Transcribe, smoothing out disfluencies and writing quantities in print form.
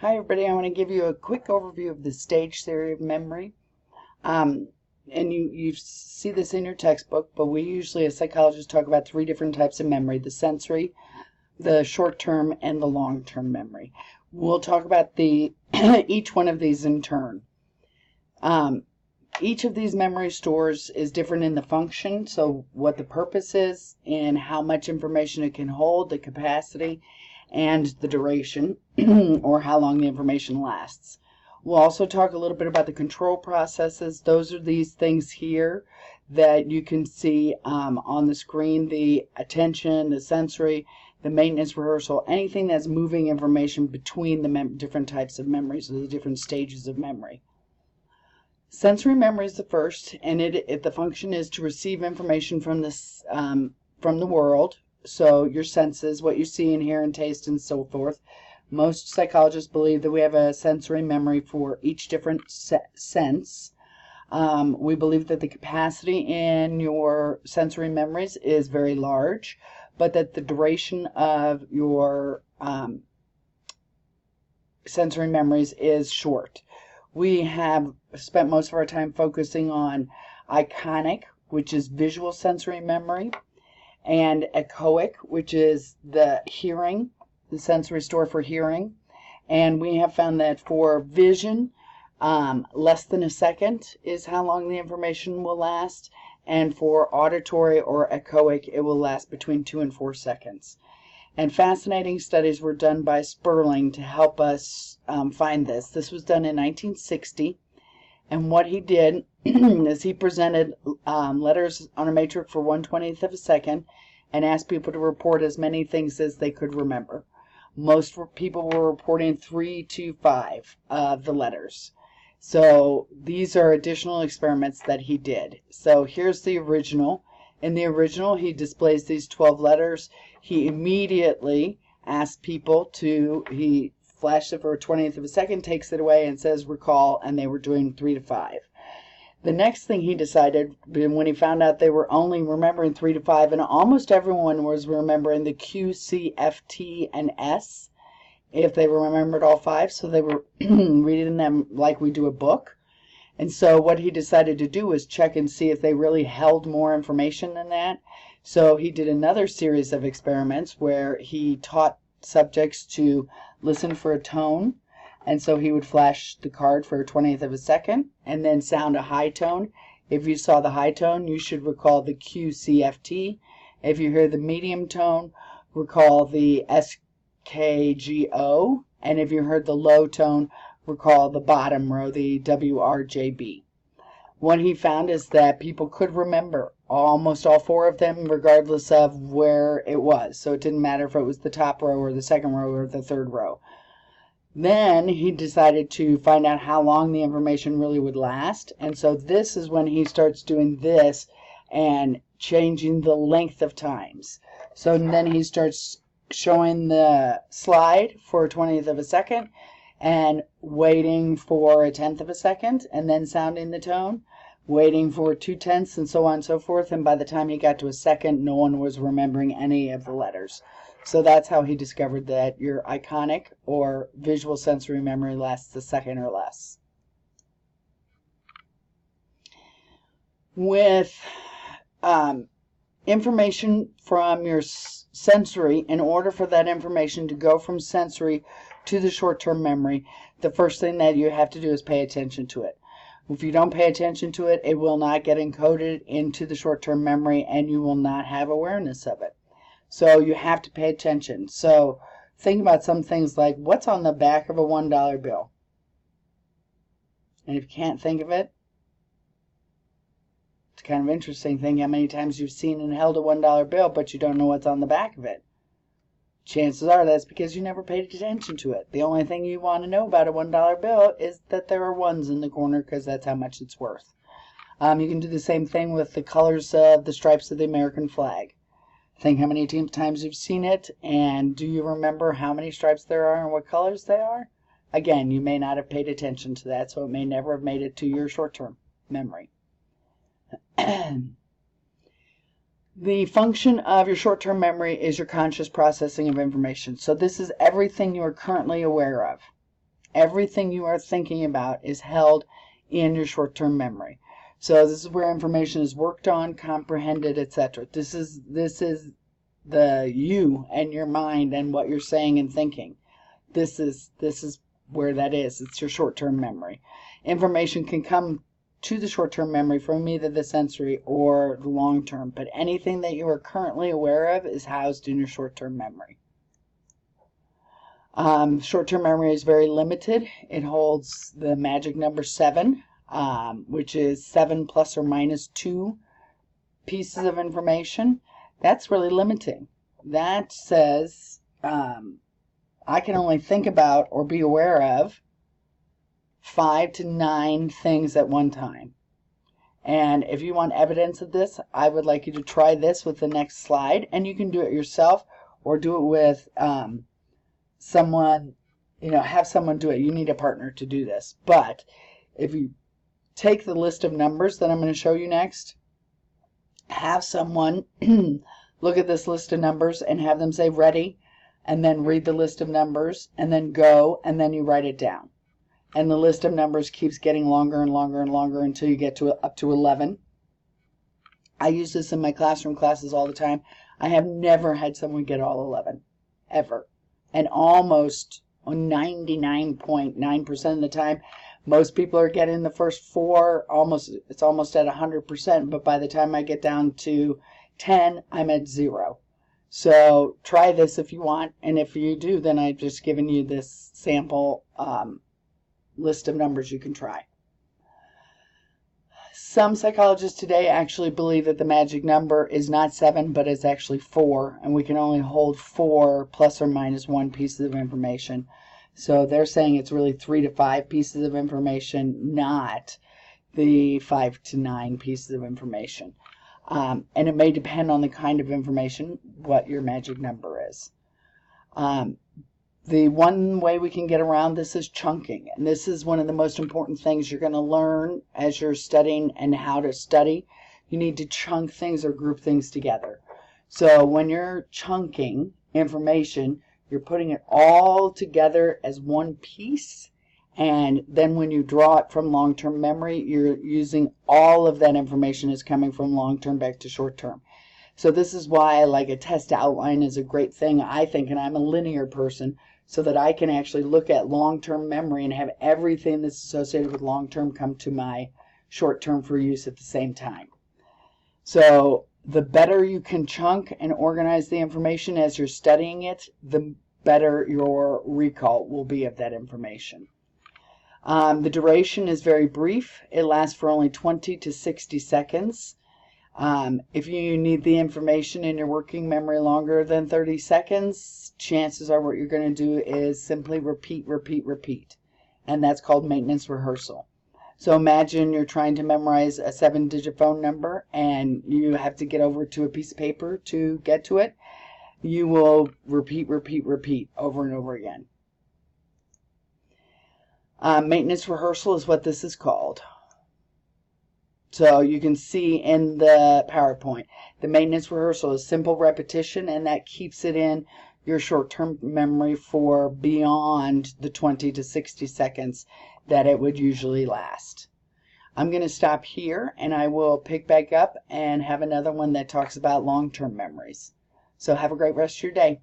Hi everybody, I want to give you a quick overview of the stage theory of memory. And you see this in your textbook, but we usually as psychologists talk about three different types of memory: the sensory, the short-term, and the long-term memory. We'll talk about each one of these in turn. Each of these memory stores is different in the function, so what the purpose is and how much information it can hold, the capacity, and the duration, or how long the information lasts. We'll also talk a little bit about the control processes. Those are these things here that you can see on the screen: the attention, the sensory, the maintenance, rehearsal, anything that's moving information between the different types of memories, or the different stages of memory. Sensory memory is the first, and the function is to receive information from the world. So your senses, what you see and hear and taste and so forth. Most psychologists believe that we have a sensory memory for each different sense. We believe that the capacity in your sensory memories is very large, but that the duration of your sensory memories is short. We have spent most of our time focusing on iconic, which is visual sensory memory, and echoic, which is the hearing, the sensory store for hearing. And we have found that for vision, less than a second is how long the information will last, and for auditory or echoic, it will last between 2 and 4 seconds. And fascinating studies were done by Sperling to help us find this. This was done in 1960, and what he did is he presented letters on a matrix for 1/20th of a second and asked people to report as many things as they could remember. Most people were reporting 3 to 5 of the letters. So these are additional experiments that he did. So here's the original. In the original, he displays these 12 letters. He immediately asks people he flashed it for a 20th of a second, takes it away, and says recall, and they were doing 3 to 5. The next thing he decided, when he found out they were only remembering 3 to 5, and almost everyone was remembering the Q, C, F, T, and S, if they remembered all 5, so they were reading them like we do a book. And so what he decided to do was check and see if they really held more information than that. So he did another series of experiments where he taught subjects to listen for a tone. And so he would flash the card for a 20th of a second and then sound a high tone. If you saw the high tone, you should recall the Q, C, F, T. If you hear the medium tone, recall the S, K, G, O. And if you heard the low tone, recall the bottom row, the W, R, J, B. What he found is that people could remember almost all 4 of them regardless of where it was. So it didn't matter if it was the top row or the second row or the third row. Then he decided to find out how long the information really would last. And so this is when he starts doing this and changing the length of times. So then he starts showing the slide for a 20th of a second and waiting for a 10th of a second and then sounding the tone, waiting for 2/10ths, and so on and so forth. And by the time he got to a second, no one was remembering any of the letters. So that's how he discovered that your iconic or visual sensory memory lasts a second or less. With information from your sensory, in order for that information to go from sensory to the short-term memory, the first thing that you have to do is pay attention to it. If you don't pay attention to it, it will not get encoded into the short-term memory and you will not have awareness of it. So you have to pay attention. So think about some things like what's on the back of a $1 bill. And if you can't think of it, it's kind of interesting thing how many times you've seen and held a $1 bill, but you don't know what's on the back of it. Chances are that's because you never paid attention to it. The only thing you want to know about a $1 bill is that there are ones in the corner because that's how much it's worth. You can do the same thing with the colors of the stripes of the American flag. Think how many times you've seen it, and do you remember how many stripes there are and what colors they are? Again, you may not have paid attention to that, so it may never have made it to your short-term memory. The function of your short-term memory is your conscious processing of information. So this is everything you are currently aware of. Everything you are thinking about is held in your short-term memory. So this is where information is worked on, comprehended, etc. This is the you and your mind and what you're saying and thinking. This is where that is. It's your short-term memory. Information can come to the short-term memory from either the sensory or the long-term, but anything that you are currently aware of is housed in your short-term memory. Short-term memory is very limited. It holds the magic number 7, which is 7 plus or minus 2 pieces of information. That's really limiting. That says I can only think about or be aware of 5 to 9 things at one time. And if you want evidence of this, I would like you to try this with the next slide. And you can do it yourself or do it with someone, have someone do it. You need a partner to do this. But if you take the list of numbers that I'm going to show you next, have someone look at this list of numbers and have them say ready, and then read the list of numbers, and then go, and then you write it down. And the list of numbers keeps getting longer and longer and longer until you get to up to 11. I use this in my classroom classes all the time. I have never had someone get all 11, ever. And almost 99.9% of the time, most people are getting the first 4, it's almost at 100%, but by the time I get down to 10, I'm at 0. So try this if you want, and if you do, then I've just given you this sample list of numbers you can try. Some psychologists today actually believe that the magic number is not 7, but it's actually 4, and we can only hold 4 plus or minus 1 pieces of information. So they're saying it's really 3 to 5 pieces of information, not the 5 to 9 pieces of information. And it may depend on the kind of information, what your magic number is. The one way we can get around this is chunking. And this is one of the most important things you're going to learn as you're studying and how to study. You need to chunk things or group things together. So when you're chunking information, you're putting it all together as one piece. And then when you draw it from long-term memory, you're using all of that information is coming from long-term back to short-term. So this is why like a test outline is a great thing, I think, and I'm a linear person, so that I can actually look at long-term memory and have everything that's associated with long-term come to my short-term for use at the same time. So the better you can chunk and organize the information as you're studying it, the better your recall will be of that information. The duration is very brief. It lasts for only 20 to 60 seconds. If you need the information in your working memory longer than 30 seconds, chances are what you're going to do is simply repeat, repeat, repeat. And that's called maintenance rehearsal. So imagine you're trying to memorize a 7-digit phone number and you have to get over to a piece of paper to get to it. You will repeat, repeat, repeat over and over again. Maintenance rehearsal is what this is called. So you can see in the PowerPoint, the maintenance rehearsal is simple repetition, and that keeps it in your short-term memory for beyond the 20 to 60 seconds that it would usually last. I'm going to stop here, and I will pick back up and have another one that talks about long-term memories. So have a great rest of your day.